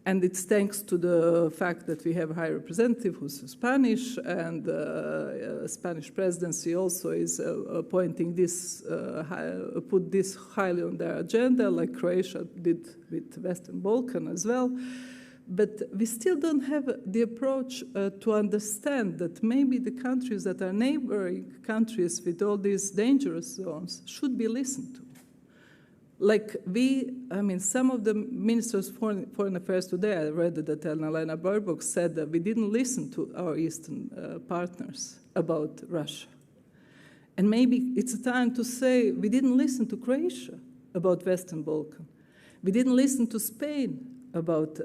And it's thanks to the fact that we have a high representative who's Spanish, and Spanish presidency also is pointing this, put this highly on their agenda, like Croatia did with Western Balkan as well. But we still don't have the approach to understand that maybe the countries that are neighboring countries with all these dangerous zones should be listened to. Like some of the ministers of foreign affairs today, I read that Annalena Baerbock said that we didn't listen to our Eastern partners about Russia. And maybe it's a time to say we didn't listen to Croatia about Western Balkan. We didn't listen to Spain about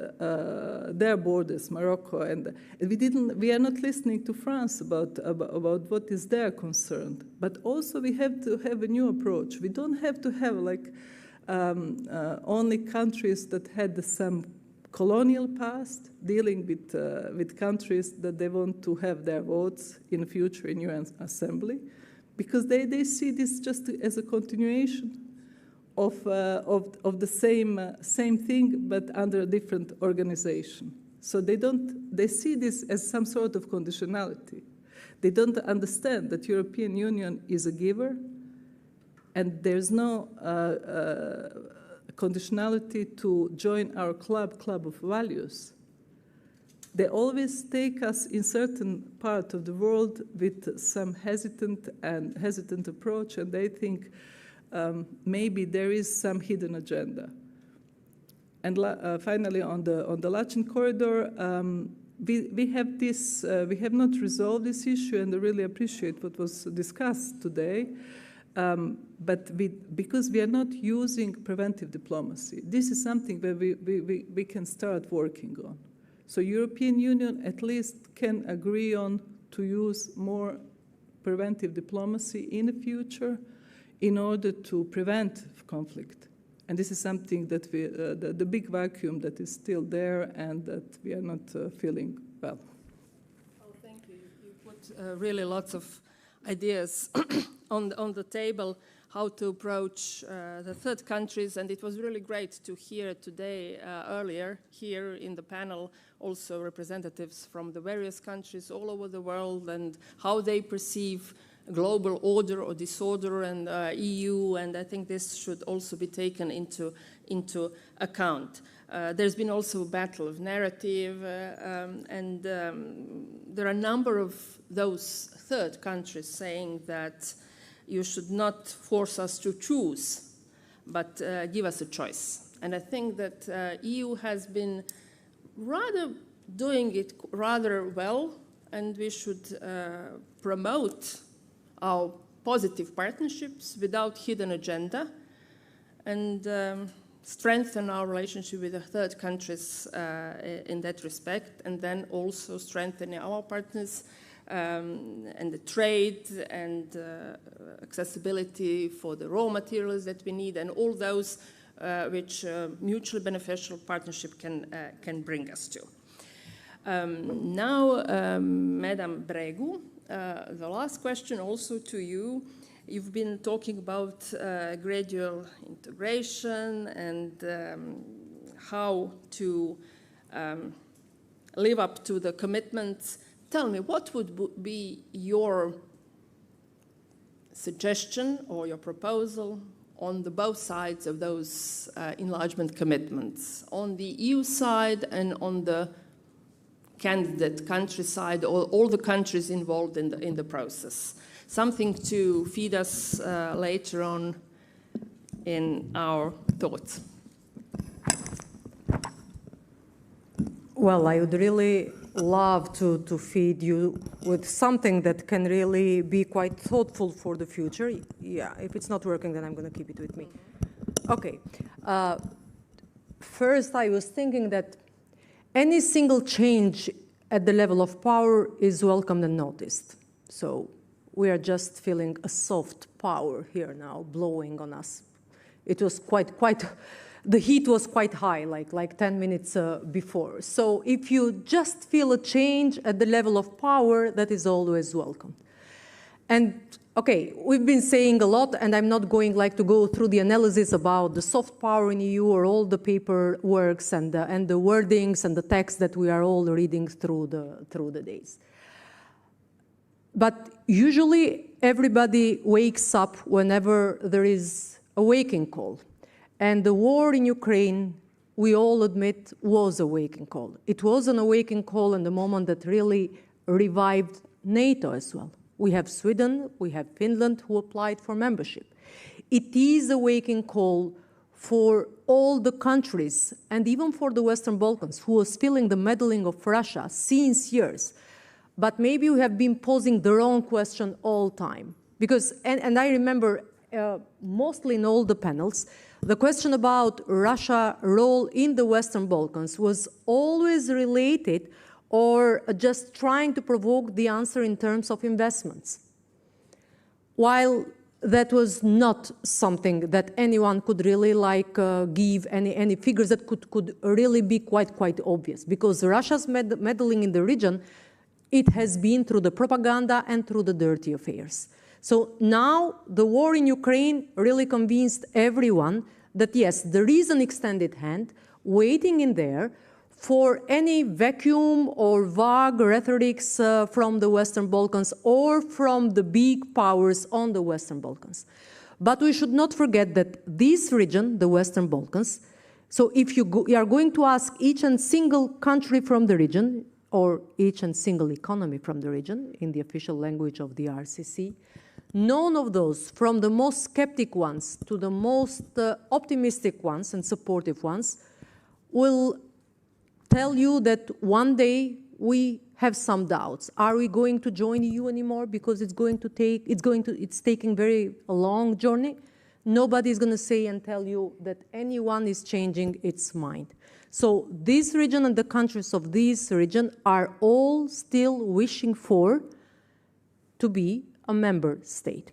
their borders, Morocco, and we are not listening to France about what is their concern. But also we have to have a new approach. We don't have to have like only countries that had some colonial past dealing with countries that they want to have their votes in the future in UN Assembly, because they see this just as a continuation of the same thing, but under a different organization. So they see this as some sort of conditionality. They don't understand that European Union is a giver, and there's no conditionality to join our club of values. They always take us in certain part of the world with some hesitant approach, and they think maybe there is some hidden agenda. And finally, on the Latin corridor, we have not resolved this issue, and I really appreciate what was discussed today. But because we are not using preventive diplomacy, this is something that we can start working on. So European Union at least can agree on to use more preventive diplomacy in the future in order to prevent conflict. And this is something that the big vacuum that is still there and that we are not feeling well. Oh, thank you. You put really lots of ideas on the table how to approach the third countries, and it was really great to hear today, earlier, here in the panel, also representatives from the various countries all over the world and how they perceive global order or disorder and EU, and I think this should also be taken into account. There's been also a battle of narrative, and there are a number of those third countries saying that you should not force us to choose, but give us a choice. And I think that EU has been rather doing it rather well, and we should promote our positive partnerships without hidden agenda, and strengthen our relationship with the third countries in that respect, and then also strengthening our partners and the trade and accessibility for the raw materials that we need, and all those which mutually beneficial partnership can bring us to. Now, Madam Bregu, the last question also to you. You've been talking about gradual integration and how to live up to the commitments. Tell me, what would be your suggestion or your proposal on the both sides of those enlargement commitments, on the EU side and on the candidate country side, or all the countries involved in the process? Something to feed us later on in our thoughts. Well, I would really love to feed you with something that can really be quite thoughtful for the future. Yeah, if it's not working, then I'm going to keep it with me. Okay. First, I was thinking that any single change at the level of power is welcomed and noticed. So we are just feeling a soft power here now blowing on us. It was quite the heat was quite high, like 10 minutes before. So if you just feel a change at the level of power, that is always welcome. And okay, we've been saying a lot, and I'm not going to go through the analysis about the soft power in EU or all the paperworks and the wordings and the text that we are all reading through the days. But usually everybody wakes up whenever there is a waking call. And the war in Ukraine, we all admit, was a waking call. It was an awakening call in the moment that really revived NATO as well. We have Sweden, we have Finland who applied for membership. It is a waking call for all the countries, and even for the Western Balkans, who was feeling the meddling of Russia since years. But maybe we have been posing the wrong question all the time. Because, and I remember mostly in all the panels, the question about Russia's role in the Western Balkans was always related or just trying to provoke the answer in terms of investments. While that was not something that anyone could really give any figures that could really be quite obvious, because Russia's meddling in the region, it has been through the propaganda and through the dirty affairs. So now the war in Ukraine really convinced everyone that yes, there is an extended hand waiting in there for any vacuum or vague rhetorics from the Western Balkans or from the big powers on the Western Balkans. But we should not forget that this region, the Western Balkans, so if you are going to ask each and single country from the region, or each and single economy from the region, in the official language of the RCC, none of those, from the most skeptic ones to the most optimistic ones and supportive ones, will tell you that one day we have some doubts. Are we going to join EU anymore because it's taking a long journey? Nobody is going to say and tell you that anyone is changing its mind. So this region and the countries of this region are all still wishing to be a member state.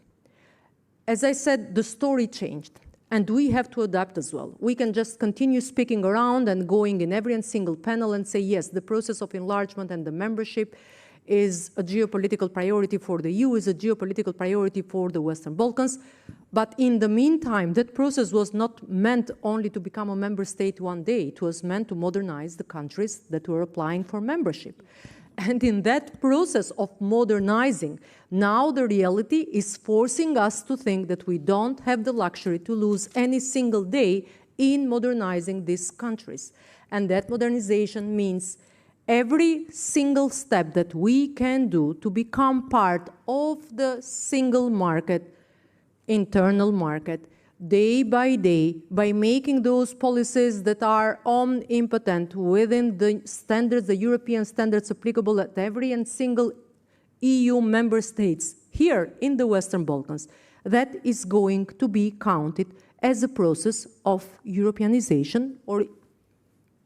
As I said, the story changed, and we have to adapt as well. We can just continue speaking around and going in every single panel and say, yes, the process of enlargement and the membership is a geopolitical priority for the EU, is a geopolitical priority for the Western Balkans. But in the meantime, that process was not meant only to become a member state one day. It was meant to modernize the countries that were applying for membership. And in that process of modernizing, now the reality is forcing us to think that we don't have the luxury to lose any single day in modernizing these countries. And that modernization means every single step that we can do to become part of the single market, internal market, day by day, by making those policies that are omnipotent within the standards, the European standards applicable at every and single EU member states here in the Western Balkans, that is going to be counted as a process of Europeanization, or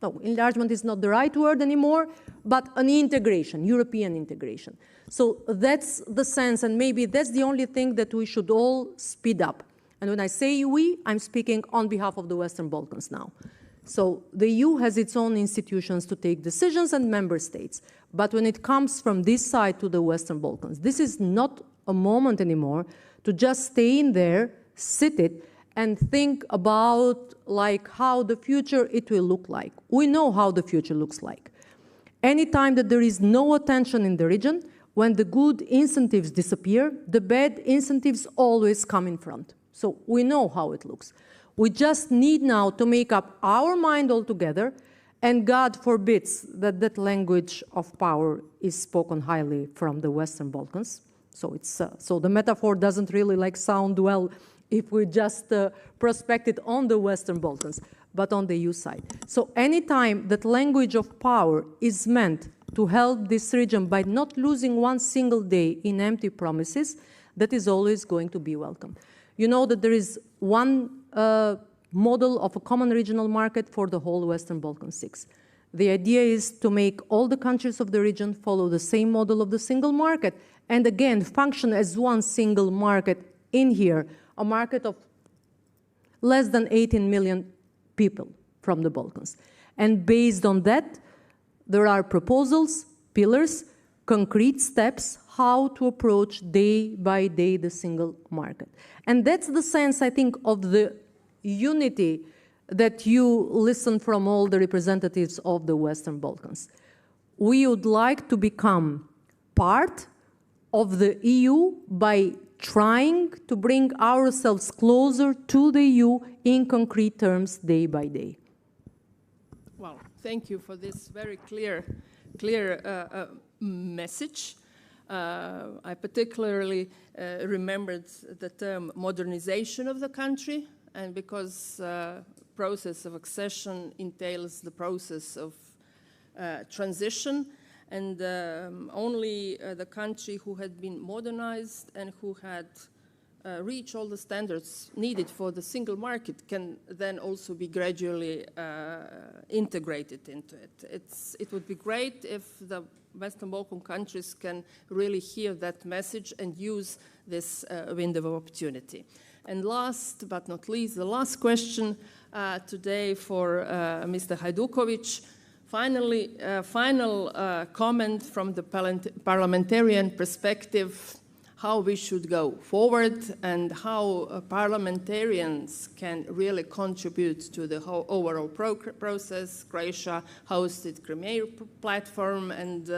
no, enlargement is not the right word anymore, but an integration, European integration. So that's the sense, and maybe that's the only thing that we should all speed up. And when I say we, I'm speaking on behalf of the Western Balkans now. So the EU has its own institutions to take decisions and member states. But when it comes from this side to the Western Balkans, this is not a moment anymore to just stay in there, sit it, and think about how the future it will look like. We know how the future looks like. Anytime that there is no attention in the region, when the good incentives disappear, the bad incentives always come in front. So we know how it looks. We just need now to make up our mind altogether, and God forbids that that language of power is spoken highly from the Western Balkans. So so the metaphor doesn't really sound well if we just prospect it on the Western Balkans, but on the EU side. So anytime that language of power is meant to help this region by not losing one single day in empty promises, that is always going to be welcome. You know that there is one model of a common regional market for the whole Western Balkan 6. The idea is to make all the countries of the region follow the same model of the single market, and again, function as one single market in here, a market of less than 18 million people from the Balkans. And based on that, there are proposals, pillars, concrete steps, how to approach day by day the single market. And that's the sense, I think, of the unity that you listen from all the representatives of the Western Balkans. We would like to become part of the EU by trying to bring ourselves closer to the EU in concrete terms day by day. Well, thank you for this very clear message. I particularly remembered the term modernization of the country, and because process of accession entails the process of transition, and only the country who had been modernized and who had reach all the standards needed for the single market can then also be gradually integrated into it. It would be great if the Western Balkan countries can really hear that message and use this window of opportunity. And last but not least, the last question today for Mr. Hajdukovic. Finally, final comment from the parliamentarian perspective, how we should go forward and how parliamentarians can really contribute to the whole overall process. Croatia hosted Crimea platform, and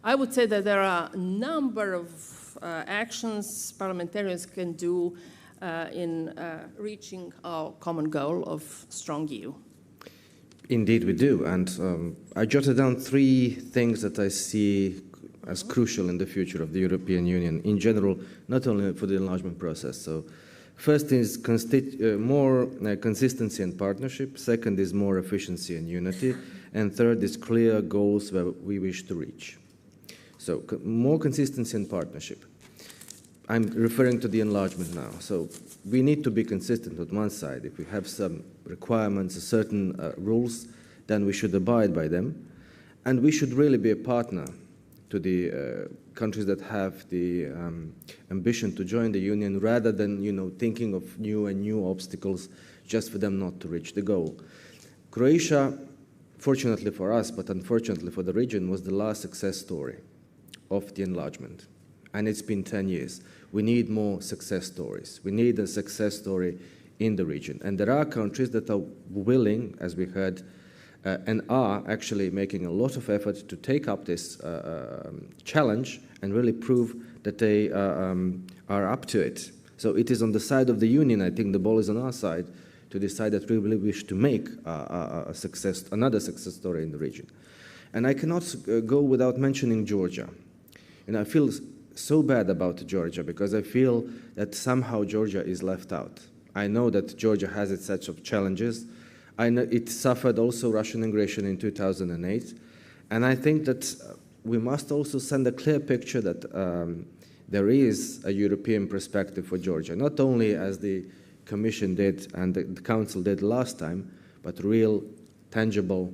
I would say that there are a number of actions parliamentarians can do in reaching our common goal of strong EU. Indeed we do, and I jotted down 3 things that I see as crucial in the future of the European Union in general, not only for the enlargement process. So first is more consistency and partnership, second is more efficiency and unity, and third is clear goals where we wish to reach. So more consistency and partnership. I'm referring to the enlargement now. So we need to be consistent on one side. If we have some requirements, certain rules, then we should abide by them. And we should really be a partner to the countries that have the ambition to join the Union, rather than thinking of new obstacles just for them not to reach the goal. Croatia, fortunately for us, but unfortunately for the region, was the last success story of the enlargement. And it's been 10 years. We need more success stories. We need a success story in the region. And there are countries that are willing, as we heard, and are actually making a lot of effort to take up this challenge and really prove that they are up to it. So it is on the side of the Union, I think the ball is on our side, to decide that we really wish to make another success story in the region. And I cannot go without mentioning Georgia. And I feel so bad about Georgia because I feel that somehow Georgia is left out. I know that Georgia has its set of challenges. I know it suffered also Russian aggression in 2008. And I think that we must also send a clear picture that there is a European perspective for Georgia, not only as the Commission did and the Council did last time, but real, tangible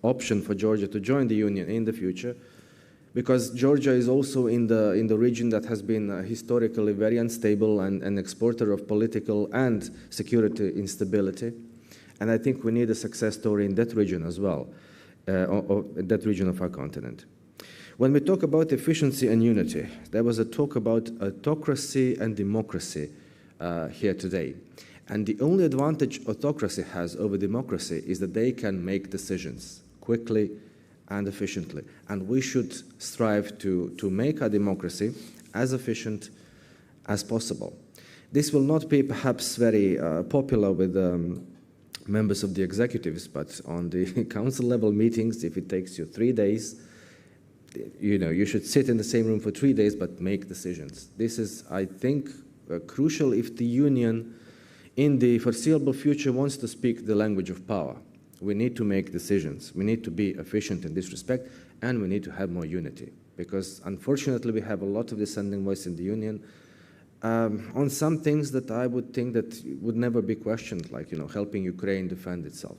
option for Georgia to join the Union in the future. Because Georgia is also in the region that has been historically very unstable and an exporter of political and security instability. And I think we need a success story in that region as well, that region of our continent. When we talk about efficiency and unity, there was a talk about autocracy and democracy here today. And the only advantage autocracy has over democracy is that they can make decisions quickly and efficiently. And we should strive to make our democracy as efficient as possible. This will not be perhaps very popular with members of the executives, but on the council level meetings, if it takes you 3 days, you should sit in the same room for 3 days, but make decisions. This is, I think, crucial if the Union in the foreseeable future wants to speak the language of power. We need to make decisions. We need to be efficient in this respect, and we need to have more unity. Because unfortunately, we have a lot of dissenting voice in the Union on some things that I would think that would never be questioned, like helping Ukraine defend itself.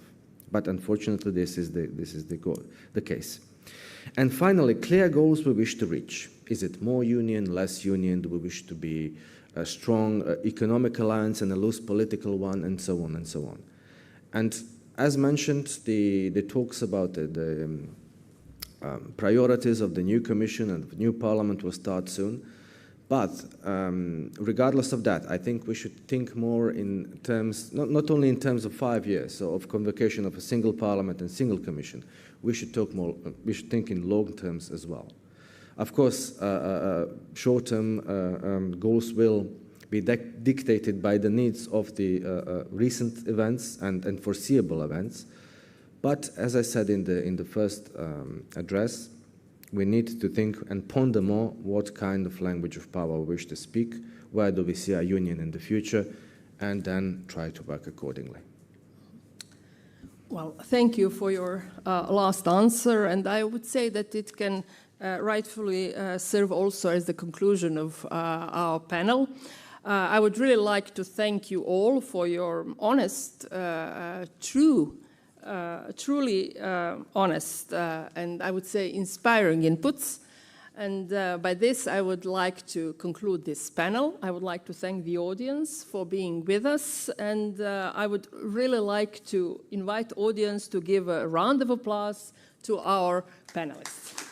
But unfortunately, this is the case. And finally, clear goals we wish to reach. Is it more union, less union? Do we wish to be a strong economic alliance and a loose political one, and so on and so on? And as mentioned, the talks about the priorities of the new Commission and the new Parliament will start soon. But regardless of that, I think we should think more in terms, not only in terms of 5 years, so of convocation of a single Parliament and single Commission. We should talk more. We should think in long terms as well. Of course, short-term goals will be dictated by the needs of the recent events and foreseeable events. But as I said in the first address, we need to think and ponder more what kind of language of power we wish to speak, where do we see our union in the future, and then try to work accordingly. Well, thank you for your last answer, and I would say that it can rightfully serve also as the conclusion of our panel. I would really like to thank you all for your honest, truly honest, and I would say inspiring inputs. And by this, I would like to conclude this panel. I would like to thank the audience for being with us, and I would really like to invite the audience to give a round of applause to our panelists.